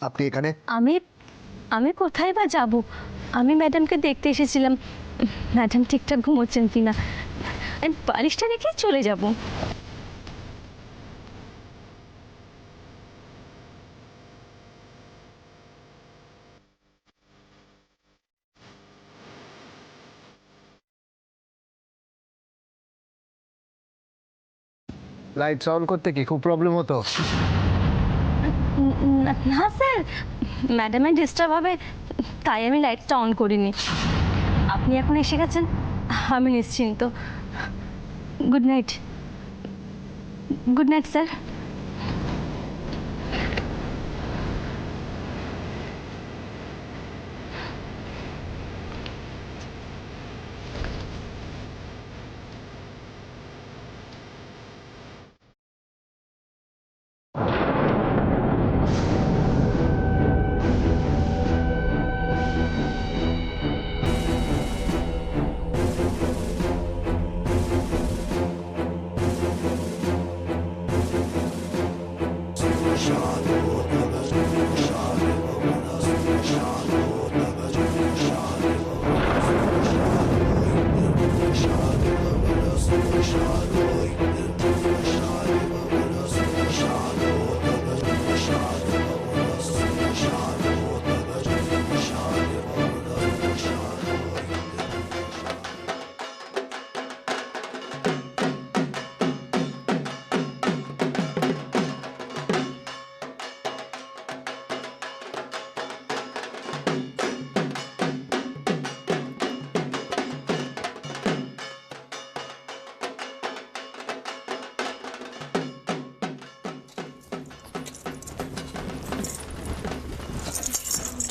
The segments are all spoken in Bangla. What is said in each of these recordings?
আপনি এখানে? আমি আমি কোথায় বা যাব? আমি ম্যাডামকে দেখতে এসেছিলাম ম্যাডাম ঠিকঠাক ঘুমোচ্ছেন কিনা। আমি বালিশটা রেখেই চলে যাব। লাইটস অন করতে কি খুব প্রবলেম হতো? না স্যার, ম্যাডামের ডিস্টার্ব হবে তাই আমি লাইটটা অন করিনি। আপনি এখন এসে গেছেন, আমি নিশ্চিন্ত। Good night. Good night sir.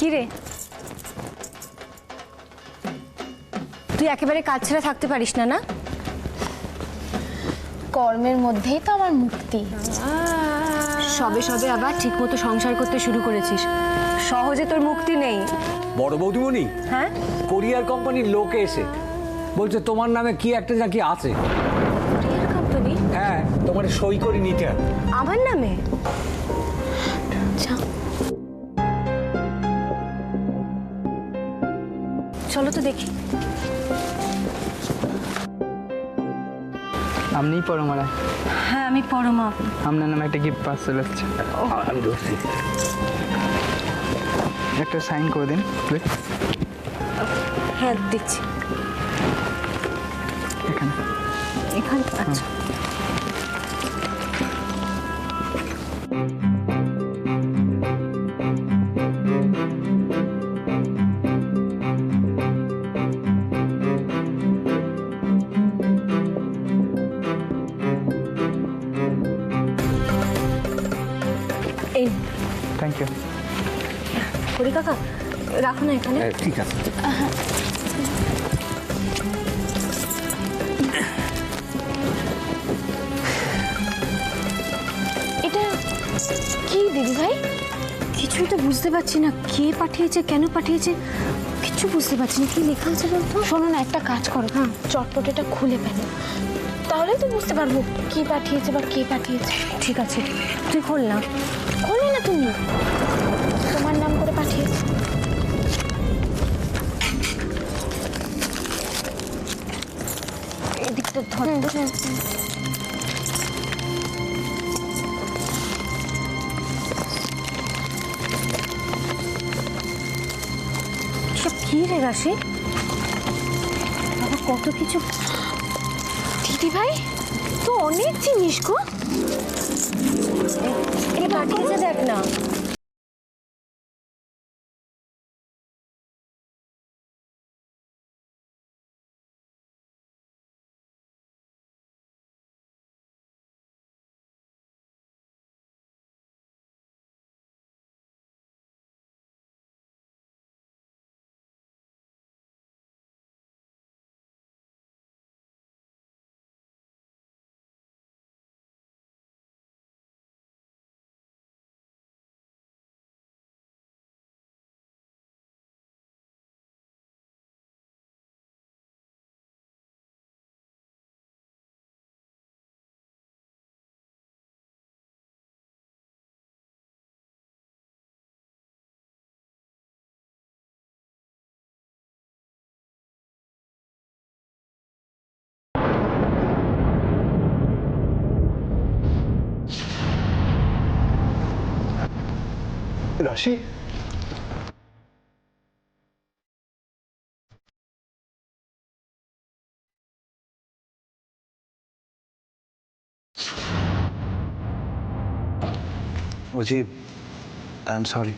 কি রে, তুই একেবারে কাজ ছাড়া থাকতে পারিস না? না, কর্মের মধ্যেই তো আমার মুক্তি। সবে সবে আবার ঠিকমতো সংসার করতে শুরু করেছিস, সহজে তোর মুক্তি নেই। বড় বৌদিমণি, হ্যাঁ, কোরিয়ার কোম্পানির লোক এসে বলছে তোমার নামে কি একটা নাকি আছে। কোরিয়ার কোম্পানি? হ্যাঁ, তোমার সই করে নিতে হবে। আমার নামে? চলো তো দেখি। আপনিই পরমারা? হ্যাঁ, আমি পরমা। আপনার নামে একটা গিফট পার্সেল আসছে, একটা সাইন করে দিন প্লিজ। হ্যাঁ দিচ্ছি। এখানে এখানে? আচ্ছা। এই থ্যাংক ইউ। হরি কাকা, রাখো না এখানে। ঠিক আছে। এটা কি দিদি ভাই? কিছুই তো বুঝতে পারছি না, কে পাঠিয়েছে, কেন পাঠিয়েছে, কিছু বুঝতে পারছি না। কি লেখা আছে বলতো? শোনো না, একটা কাজ করো, হ্যাঁ, চটপট এটা খুলে ফেলো, তাহলেই তো বুঝতে পারবো কি পাঠিয়েছে বা কে পাঠিয়েছে। ঠিক আছে, তুই খোল না। খোলে না তুমি, তোমার নাম করে পাঠিয়েছে। এদিকটা ধর। সব কি রে রাশি, বাবা কত কিছু। দিদি ভাই তো অনেক জিনিস গো, এই পাঠিয়েছে দেখ না। রাশি, বলছি আই এম সরি।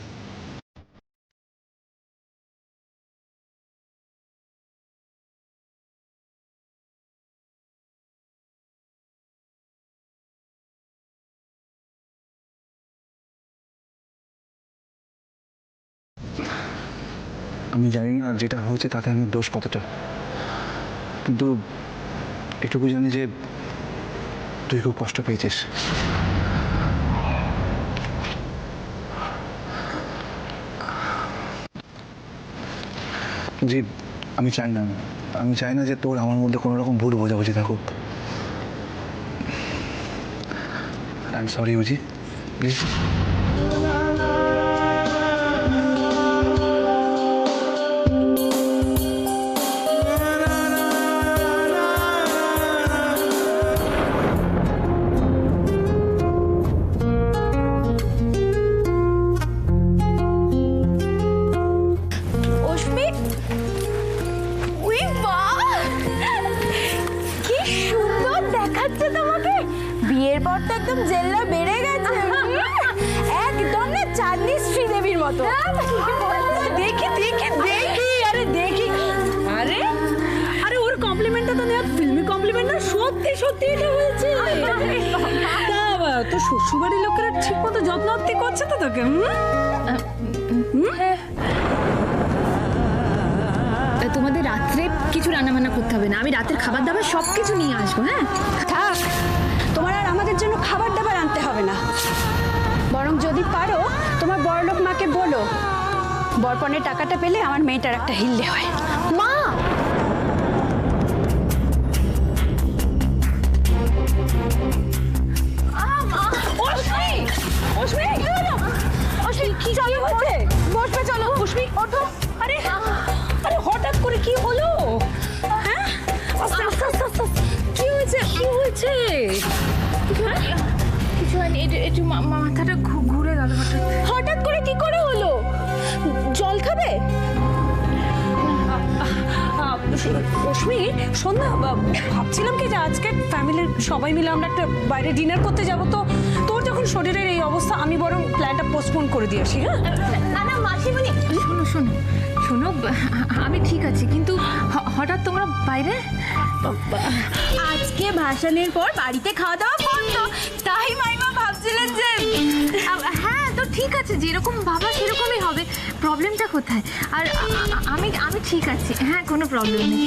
আমি জানি না যেটা হয়েছে তাতে আমি দোষ কতটা, কিন্তু এটুকু জানি যে তুই খুব কষ্ট পেয়েছিস। জি, আমি চাই না যে তোর আমার মধ্যে কোনো রকম ভুল বোঝাবুঝি থাকুক। আই এম সরি বুঝি, প্লিজ। অশ্মি, উই বাহ, কি সুন্দর দেখাচ্ছে তোমাকে। বিয়ের পর তো একদম জেল্লা বেড়ে গেছে, একদম না চাঁদনি শ্রীদেবীর মতো। দেখি দেখি দেখি, আরে দেখি, আরে আরে ওর কমপ্লিমেন্টটা তো নেওয়া ফিল্মি কমপ্লিমেন্ট না, সত্যি সত্যি এটা হয়েছে। তো শ্বশুরবাড়ির লোকেরা ঠিক মতো যত্ন করছে তো তোকে? তোমাদের রাত্রে কিছু রান্নাবান্না করতে হবে না, আমি রাতের খাবার দাবার সব কিছু নিয়ে আসবো। হ্যাঁ থাক, তোমার আর আমাদের জন্য খাবার দাবার আনতে হবে না। বরং যদি পারো তোমার বড়লোক মাকে বলো বরপণের টাকাটা পেলে আমার মেয়েটার একটা হিল্লে হয়। মা, কি চলো হচ্ছে? বসবে, চলো অশ্মি, ওঠো। আরে আরে হঠাৎ করে কি হলো? হ্যাঁ, আস্তে আস্তে আস্তে আস্তে, কি হয়েছে? কি হয়েছে? কিছু হয়নি, একটু মাথাটা ঘুরে গেল হঠাৎ। হঠাৎ করে কি করে হলো? জল খাবে? অশ্মি, শোন না, ভাবছিলাম কি যে আজকে ফ্যামিলির সবাই মিলে আমরা একটা বাইরে ডিনার করতে যাব, তো তোর যখন শরীরের এই অবস্থা আমি বরং প্ল্যানটা পোস্টপোন করে দিয়ে আসি। হ্যাঁ না না মাসিমণি, শোনো শোনো শোনো, আমি ঠিক আছি, কিন্তু হঠাৎ তোমরা বাইরে? আজকে ভাসানের পর বাড়িতে খাওয়া দাওয়া বন্ধ, তাই মাইমা ভাবছিলেন যে হ্যাঁ, তো ঠিক আছে, যেরকম ভাবা সেরকমই হবে, প্রবলেমটা কোথায়? আর আমি আমি ঠিক আছি, হ্যাঁ, কোনো প্রবলেম নেই।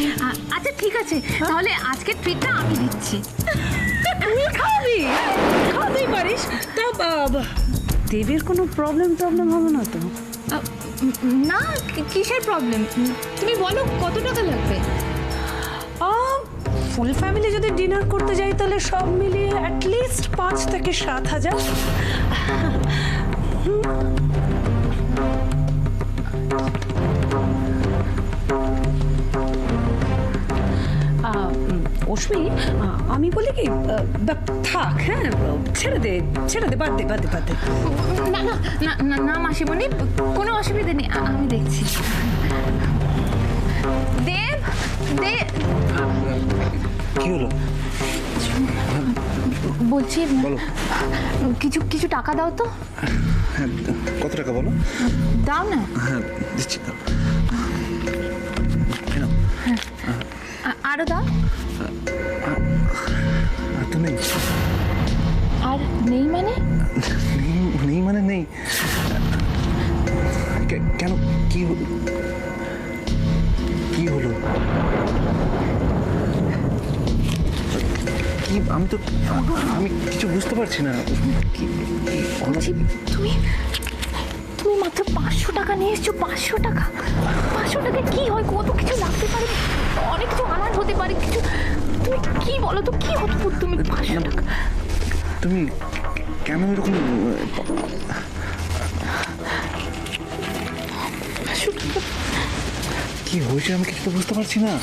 আচ্ছা ঠিক আছে, তাহলে আজকের ট্রিটটা আমি দিচ্ছি। তুই খাবি? খাতেই পারিস। তা দেবের কোনো প্রবলেম হবে না তো? না, কিসের প্রবলেম? তুমি বলো কত টাকা লাগবে? ফুল ফ্যামিলি যদি ডিনার করতে যাই তাহলে সব মিলিয়ে অ্যাটলিস্ট 5 থেকে 7,000। অশ্মি, আমি বলি কি, থাক, হ্যাঁ, ছেড়ে দে বাদ দে। না না না না না মাসিমণি, কোনো অসুবিধা নেই, আমি দেখছি। দেব দেব, কি হলো? বলছি কিছু টাকা দাও তো। হ্যাঁ, কত টাকা বলো? দাও না। হ্যাঁ দিচ্ছি, দাও। আরো দাও। আর তো নেই। আর নেই মানে? নেই মানে নেই। কেন, কি হলো? কি, আমি কিছু বুঝতে পারছি না। বলছি তুমি মাত্র 500 টাকা নিয়ে এসছো। 500 টাকা কি হয়? কত কিছু লাগতে পারে, অনেক কিছু আনার হতে পারে কিছু। তুমি কি বলো তো, কি হতো তুমি 500 টাকা? তুমি কেন এরকম? কি হয়েছে আমি কিছু তো বুঝতে পারছি না।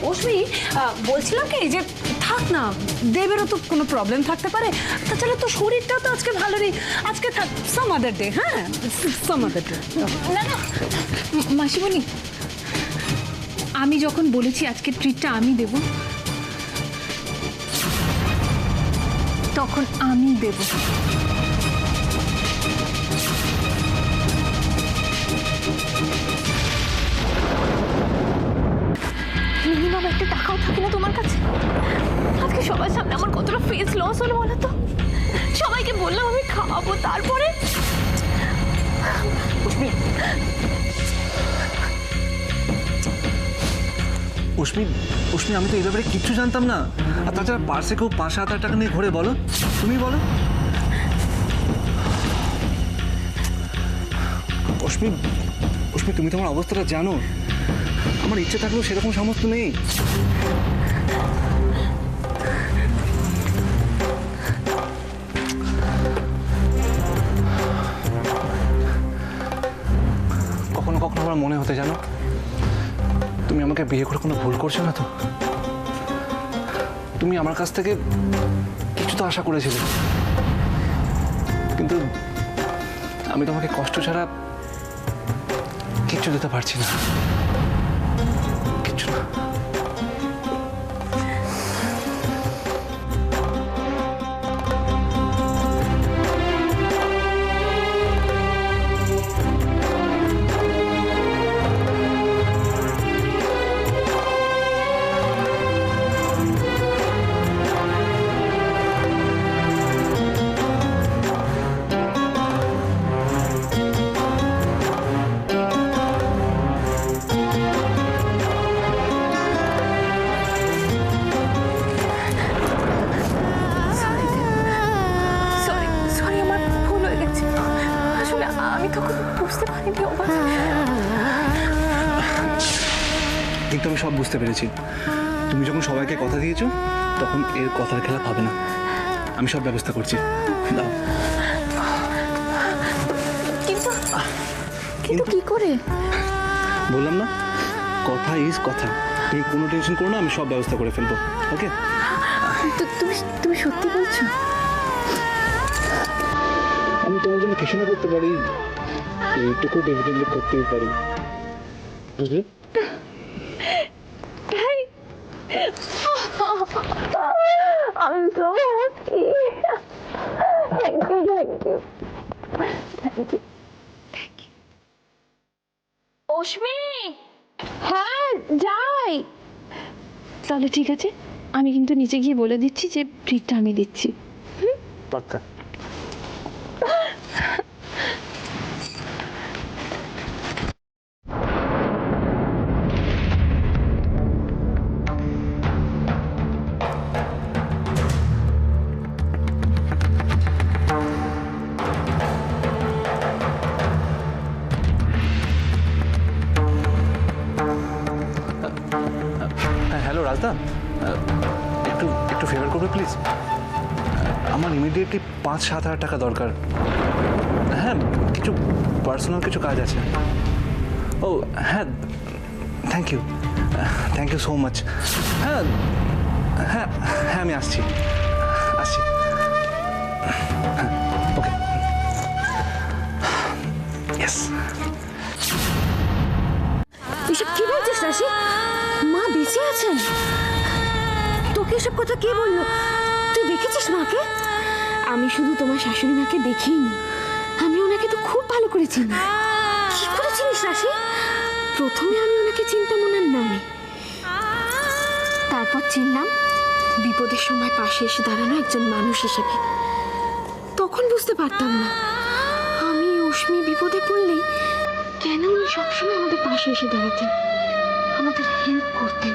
অশ্মি, বলছিলাম কি যে থাক না, দেবেরও তো কোনো প্রবলেম থাকতে পারে। তাছাড়া তো শরীরটাও তো আজকে ভালো নেই। আজকে থাক, সাম আদার ডে। হ্যাঁ, সাম আদার ডে। না না মাসিমণি, আমি যখন বলেছি আজকে ট্রিটটা আমি দেব, তখন আমি দেব। মিনিমাম একটা টাকাও থাকে না তোমার কাছে? আজকে সবার সামনে আমার কতটা ফেস লস হলো বলো তো। সবাইকে বললাম আমি খাওয়াবো, তারপরে উষ্মি আমি তো এই ব্যাপারে কিচ্ছু জানতাম না। আর তাছাড়া পার্সে কেউ 5,000 টাকা নিয়ে ঘুরে বলো, তুমি বলো। উষ্মি তুমি তোমার অবস্থাটা জানো। আমার ইচ্ছে থাকলেও সেরকম সামর্থ্য নেই। কখনো কখনো আমার মনে হতে জানো, তুমি আমাকে বিয়ে করে কোনো ভুল করছো না তো? তুমি আমার কাছ থেকে কিছু তো আশা করেছিলে, কিন্তু আমি তোমাকে কষ্ট ছাড়া কিচ্ছু দিতে পারছি না, কিচ্ছু না। সরি সরি, আমার ভুল হয়ে গেছে। আসলে আমি তখন বুঝতে পারিনি অবাক। কিন্তু আমি সব বুঝতে পেরেছি। তুমি যখন সবাইকে কথা দিয়েছো, তখন এর কথার খেলা পাবে না। আমি সব ব্যবস্থা করছি, দাও। কিন্তু কিন্তু কি করে? বললাম না, কথা ইজ কথা। তুমি কোনো টেনশন করো না, আমি সব ব্যবস্থা করে ফেলবো। ওকে? তুমি তুমি সত্যি বলছো? আমি তোমার জন্য কিছু না করতে পারি, এইটুকু ডেফিনেটলি করতেই পারি, বুঝলে? আমি তো thank you thank you thank you. Ashmi, হ্যাঁ যাই। তাহলে ঠিক আছে, আমি কিন্তু নিচে গিয়ে বলে দিচ্ছি যে ট্রিটটা আমি দিচ্ছি। পাক্কা। হ্যালো রাজদা, একটু একটু ফেভার করবে প্লিজ? আমার ইমিডিয়েটলি 5-7 হাজার টাকা দরকার। হ্যাঁ, কিছু পার্সোনাল কিছু কাজ আছে। ও হ্যাঁ, থ্যাংক ইউ সো মাচ। হ্যাঁ হ্যাঁ হ্যাঁ, আমি আসছি। হ্যাঁ, ওকে, ইয়েস। এসব কি বলছিস রাশি? মা বেঁচে আছেন? তোকে এসব কথা কে বললো? তুই দেখেছিস মাকে? আমি শুধু তোমার শাশুড়ি মাকে দেখিনি, আমি ওনাকে তো খুব ভালো করে চিনি। কি করে চিনিস রাশি? প্রথমে আমি ওনাকে চিনতাম ওনার নামে, তারপর চিনলাম বিপদের সময় পাশে এসে দাঁড়ানো একজন মানুষ হিসেবে। তখন বুঝতে পারতাম না আমি অশ্মি বিপদে পড়লেই কেন উনি সবসময় আমাদের পাশে এসে দাঁড়াতেন, আমাদের হেল্প করতেন।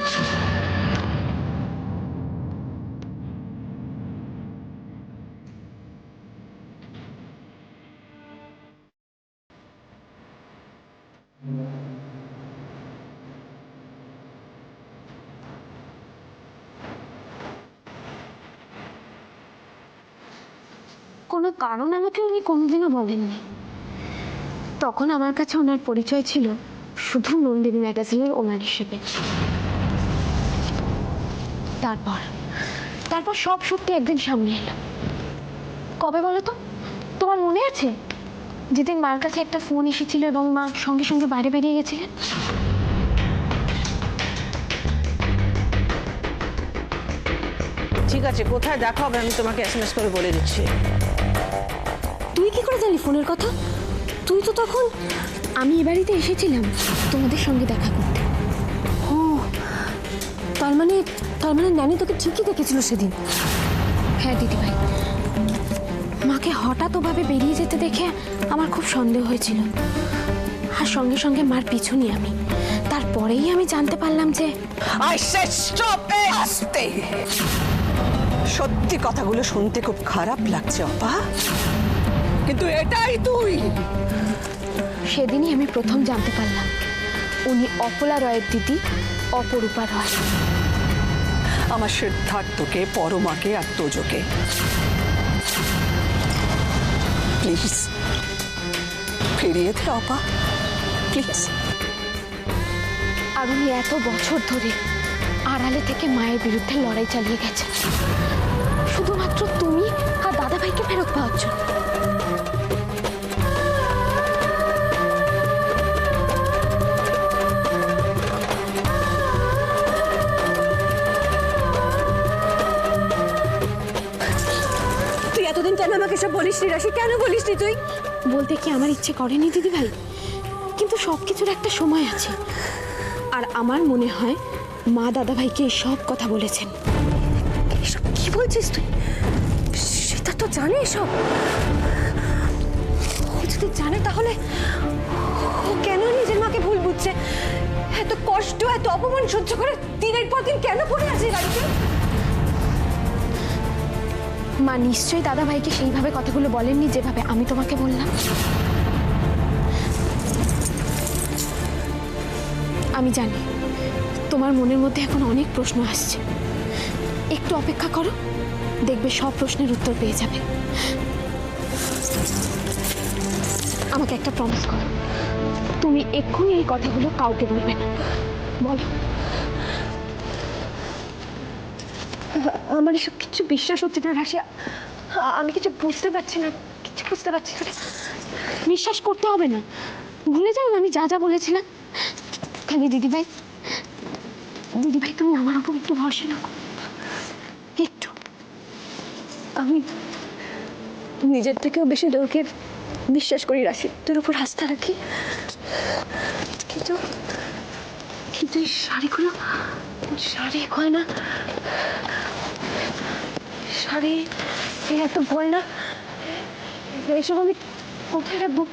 কোনো কারণ আমাকে উনি কোনোদিনও বলেননি। তখন আমার কাছে ওনার পরিচয় ছিল শুধু নন্দিনী ম্যাগাজিনের ওনার হিসেবে। তারপর তারপর সব সত্যি একদিন সামনে এলো। কবে বলো তো? তোমার মনে আছে যেদিন মার কাছে একটা ফোন এসেছিল এবং মা সঙ্গে সঙ্গে বাইরে বেরিয়ে গেছিলেন? ঠিক আছে, কোথায় দেখা হবে আমি তোমাকে SMS করে বলে দিচ্ছি। তুই কি করে জানলি ফোনের কথা? তুই তো তখন... আমি এ বাড়িতে এসেছিলাম তোমাদের সঙ্গে দেখা করতে। ও, তার মানে ন্যানি তোকে ঠিকই দেখেছিল সেদিন। হ্যাঁ দিদিভাই, মাকে হঠাৎ ওভাবে বেরিয়ে যেতে দেখে আমার খুব সন্দেহ হয়েছিল, আর সঙ্গে সঙ্গে মার পিছু নিই আমি। তারপরেই আমি জানতে পারলাম যে... আস্তে, সত্যি কথাগুলো শুনতে খুব খারাপ লাগছে অপা, কিন্তু এটাই তুই। সেদিনই আমি প্রথম জানতে পারলাম উনি অপলা রয়ের দিদি অপরূপা রয়। আমার সিদ্ধার্থকে, পরমাকে আর তোজোকে প্লিজ ফিরিয়ে দে অপা, প্লিজ। আর উনি এত বছর ধরে আড়ালে থেকে মায়ের বিরুদ্ধে লড়াই চালিয়ে গেছে শুধুমাত্র তুমি আর দাদাভাইকে ফেরত পাওয়ার জন্য। তুই এতদিন কেন আমাকে সব বলিসনি রাশি? কেন বলিসনি তুই? বলতে কি আমার ইচ্ছে করেনি দিদিভাই, কিন্তু সব কিছুর একটা সময় আছে। আর আমার মনে হয় মা দাদাভাইকে সব কথা বলেছেন। এসব কি বলছিস তুই? সেটা তো জানে এসব। ও যদি জানে তাহলে ও কেন নিজের মাকে ভুল বুঝছে? এত কষ্ট, এত অপমান সহ্য করে দিনের পর দিন কেন পড়ে আছে বাড়িতে? মা নিশ্চয়ই দাদাভাইকে সেইভাবে কথাগুলো বলেননি যেভাবে আমি তোমাকে বললাম। আমি জানি তোমার মনের মধ্যে এখন অনেক প্রশ্ন আসছে। একটু অপেক্ষা করো, দেখবে সব প্রশ্নের উত্তর পেয়ে যাবে। আমাকে একটা প্রমিস করো, তুমি এক্ষুনি এই কথাগুলো কাউকে বলবে না। বলো। আমার এসব কিছু বিশ্বাস হচ্ছে না রাশিয়া, আমি কিছু বুঝতে পারছি না, কিছু বুঝতে পারছি না। বিশ্বাস করতে হবে না, ভুলে যাও আমি যা যা বলেছিলাম। খালি দিদিভাই, দিদিভাই তুমি আমার উপর একটু ভরসা রাখো, একটু। আমি নিজের থেকেও বেশি লোকের বিশ্বাস করি রাশি, তোর উপর আস্থা রাখি। কিন্তু কিন্তু এই শাড়িগুলো, শাড়ি হয় না, শাড়ি এত ভয় না, এসব আমি কোথায় রাখবো?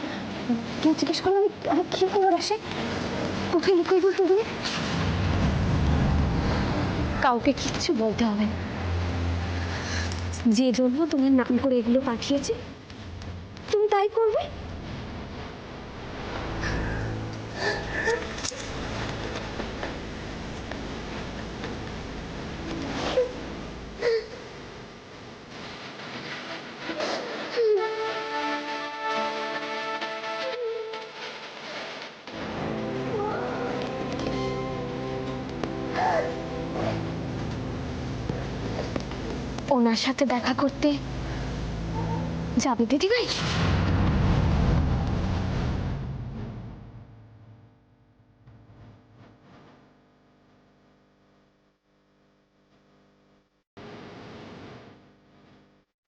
কেউ জিজ্ঞেস করলে আমি কি বলবো রাশি? কোথায় লুকিয়ে বলতো তুমি? কাউকে কিচ্ছু বলতে হবে না। যে জন্য তোমার নাম করে এগুলো পাঠিয়েছে তুমি তাই করবে। ওনার সাথে দেখা করতে যাবে দিদিভাই?